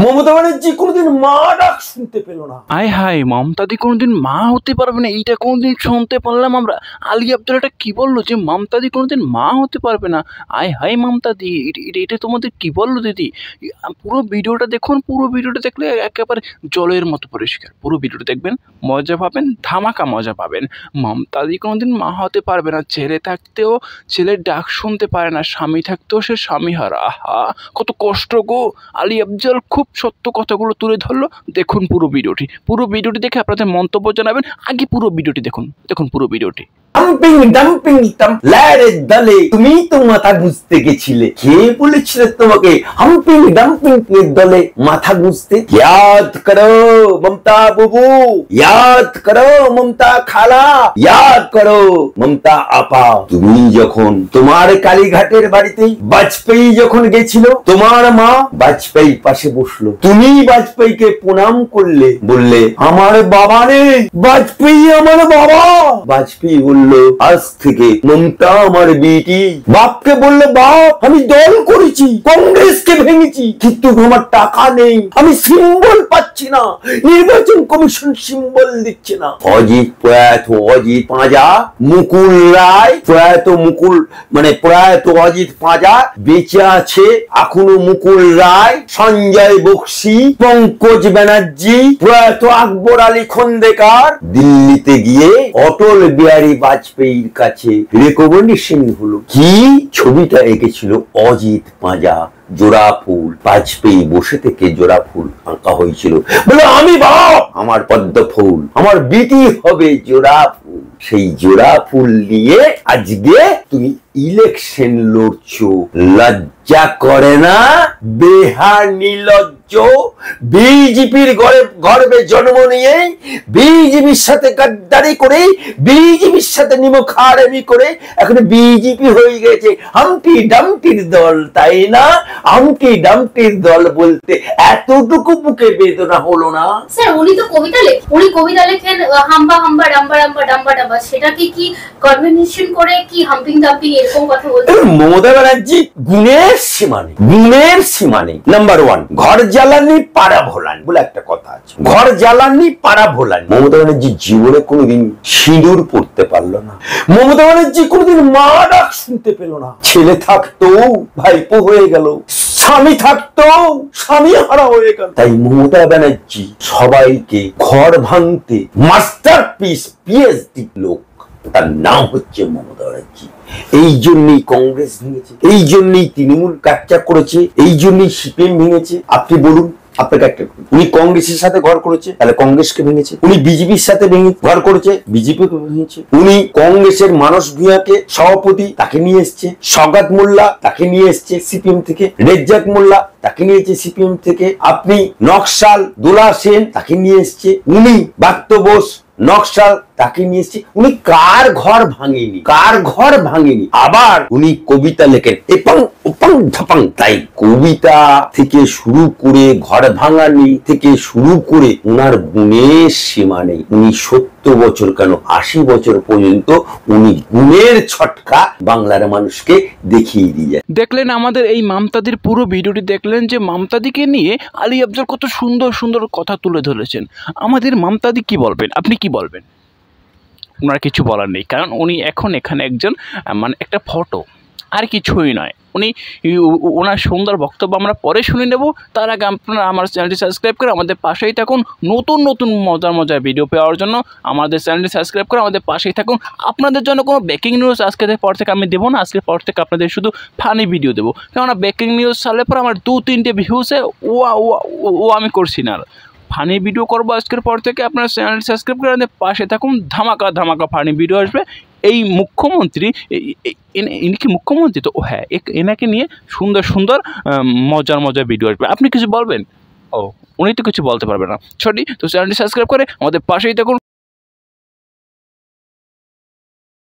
মমতা ব্যানার্জি কোনোদিন মা ডাক শুনতে পেল না। আয় হায়, মমতাদি কোনোদিন মা হতে পারবে না, এইটা কোনোদিন শুনতে পারলাম আমরা। আলী আব্দুল এটা কি বললো যে মমতাদি কোনোদিন মা হতে পারবে না? আয় হায় মমতাদি, এটা তোমাদের কি বললো দিদি? পুরো ভিডিওটা দেখুন, পুরো ভিডিওটা দেখলে একেবারে জলের মতো পরিষ্কার। পুরো ভিডিওটা দেখবেন, মজা পাবেন, ধামাকা মজা পাবেন। মমতাদি কোনোদিন মা হতে পারবে না। ছেলে থাকতেও ছেলের ডাক শুনতে পারে না, স্বামী থাকতেও সে স্বামী হারা। আহা, কত কষ্ট গো। আলী আফজাল খুব সত্য কথাগুলো তুলে ধরলো। দেখুন পুরো ভিডিওটি দেখে আপনাদের মন্তব্য জানাবেন। আগে পুরো ভিডিওটি দেখুন পুরো ভিডিওটি। তুমি তো মাথা গুঁজতে গেছিলে, কে বলেছিল তোমাকে হাম্পিং ডাম্পিং এর দলে মাথা গুঁজতে? ইয়াদ করো মমতা বাবু, ইয়াদ করো মমতা খালা, ইয়াদ করো মমতা আপা। তুমি যখন তোমার কালীঘাটের বাড়িতে বাজপেয়ী যখন গেছিল, তোমার মা বাজপেয়ী পাশে বসলো, তুমি বাজপেয়ীকে প্রণাম করলে, বললে আমার বাবা নেই, বাজপেয়ী আমার বাবা। বাজপেয়ী বলল আজ থেকে মমতা আমার বেটি। বাপকে বললো বাপ আমি দল করেছি, কংগ্রেসকে ভেঙেছি, কিন্তু আমার টাকা নেই, আমি সিম্বল পাচ্ছি না, নির্বাচন কমিশন সিম্বল দিচ্ছে না। প্রয়াত অজিত পাঁজা, মুকুল রায়, প্রয়াত অজিত পাঁজা বেঁচে আছে এখনো। মুকুল রায়, সঞ্জয় বক্সি, পঙ্কজ ব্যানার্জি, প্রয়াত আকবর আলী খন্দেকার দিল্লিতে গিয়ে অটল বিহারী বাজপেয়ীর কাছে রেকমেন্ডেশন হলো। কি ছবিটা এঁকেছিল অজিত পাঁজা, জোড়া ফুল, বাজপেয়ী বসে থেকে জোড়া ফুল আঁকা হয়েছিল। বলে আমি বাপ, আমার পদ্ম ফুল, আমার বিটি হবে জোড়া ফুল। সেই জোড়া ফুল নিয়ে আজকে তুমি ইলেকশন লড়ছো, লজ্জা করে না? বেহার নির্লজ্জ। বিজেপির গর্বে জন্ম নিয়ে, বিজেপির সাথে গাদ্দারি করে, বিজেপির সাথে নিমখারামি করে এখন বিজেপি হয়ে গেছে হাম্পি ডাম্পির দল, তাই না? হাম্পি ডাম্পির দল বলতে এতটুকু বুকে বেদনা হলো না? স্যার উনি তো কবিতা লেখেন হাম্বা হাম্বা ডাম্বা ডাম্বা ডাম্বা ডাম্বা, সেটাকে কি কম্বিনেশন করে কি হাম্পিং ডাম্পিং এরকম কথা বলতে? মমতা ব্যানার্জি গুণের সীমা নেই। নাম্বার 1, ঘর জ্বালানি পাড়া ভোলানি বলে একটা কথা আছে, ঘর জ্বালানি পাড়া ভোলানি। মমতা ব্যানার্জি জীবনে কোনোদিন সিঁদুর পড়তে পারলো না। মমতা ব্যানার্জি কোনোদিন মা ডাক শুনতে পেল না। ছেলে থাকতো ভাইপো হয়ে গেল, স্বামী থাকতো স্বামী হারা হয়ে গেল। তাই মমতা ব্যানার্জি সবাইকে ঘর ভাঙতে মাস্টারপিস পিএইচডি লোক, তার নাম হচ্ছে মমতা ব্যানার্জি। এই জন্যই কংগ্রেস ভেঙেছে, এই জন্যই তৃণমূল কাটচাপ করেছে, এই জন্যই সিপিএম ভেঙেছে। আপনি বলুন, আপনাকে একটা, উনি কংগ্রেসের সাথে ঘর করেছে, তাহলে কংগ্রেসকে ভেঙেছে। উনি বিজেপির সাথে ঘর করেছে, বিজেপিকে ভেঙেছে। উনি কংগ্রেসের মানস ভূঁইয়াকে সভাপতি, তাকে নিয়ে এসছে। সওগাত মোল্লা, তাকে নিয়ে এসছে সিপিএম থেকে। রেজ্জাক মোল্লা, তাকে নিয়েছে সিপিএম থেকে। আপনি নকশাল দোলা সেন, তাকে নিয়ে এসছে। উনি বাক্ত বোস, নকশাল, তাকে নিয়ে এসছে। উনি কার ঘর ভাঙেনি? আবার উনি কবিতা লেখেন এপং ওপং ঝপং। তাই কবিতা থেকে শুরু করে ঘর ভাঙানি থেকে শুরু করে উনার গুণের সীমা নেই। উনি 70 বছর কেন 80 বছর পর্যন্ত উনি গুণের ছটকা বাংলার মানুষকে দেখিয়ে দিয়ে যায়। দেখলেন আমাদের এই মমতাদির পুরো ভিডিওটি দেখলেন যে মমতাদিকে নিয়ে আলী আফজাল কত সুন্দর সুন্দর কথা তুলে ধরেছেন। আমাদের মমতাদি কি বলবেন? আপনি কি বলবেন? ওনার কিছু বলার নেই, কারণ উনি এখন এখানে একজন একটা ফটো, আর কিছুই নয়। ওনার সুন্দর বক্তব্য আমরা পরে শুনে নেব। তার আগে আপনারা আমার চ্যানেলটি সাবস্ক্রাইব করে আমাদের পাশেই থাকুন। নতুন মজার ভিডিও পাওয়ার জন্য আমাদের চ্যানেলটি সাবস্ক্রাইব করে আমাদের পাশেই থাকুন। আপনাদের জন্য কোনো ব্রেকিং নিউজ আজকের পর থেকে আমি দেবো না। আজকের পর থেকে আপনাদের শুধু ফানি ভিডিও দেবো, কেননা ব্রেকিং নিউজ চালে পর আমার 2-3টে ভিউসে ও আমি করছি না। ফানি ভিডিও করবো আজকের পর থেকে। আপনারা চ্যানেল সাবস্ক্রাইব করে আমাদের পাশে থাকুন। ধামাকা ফানি ভিডিও আসবে। এই মুখ্যমন্ত্রী, ইনি কি মুখ্যমন্ত্রী? তো হ্যাঁ, এনাকে নিয়ে সুন্দর মজার ভিডিও আসবে। আপনি কিছু বলবেন? উনি তো কিছু বলতে পারবে না, সরি। তো চ্যানেলটি সাবস্ক্রাইব করে আমাদের পাশেই থাকুন।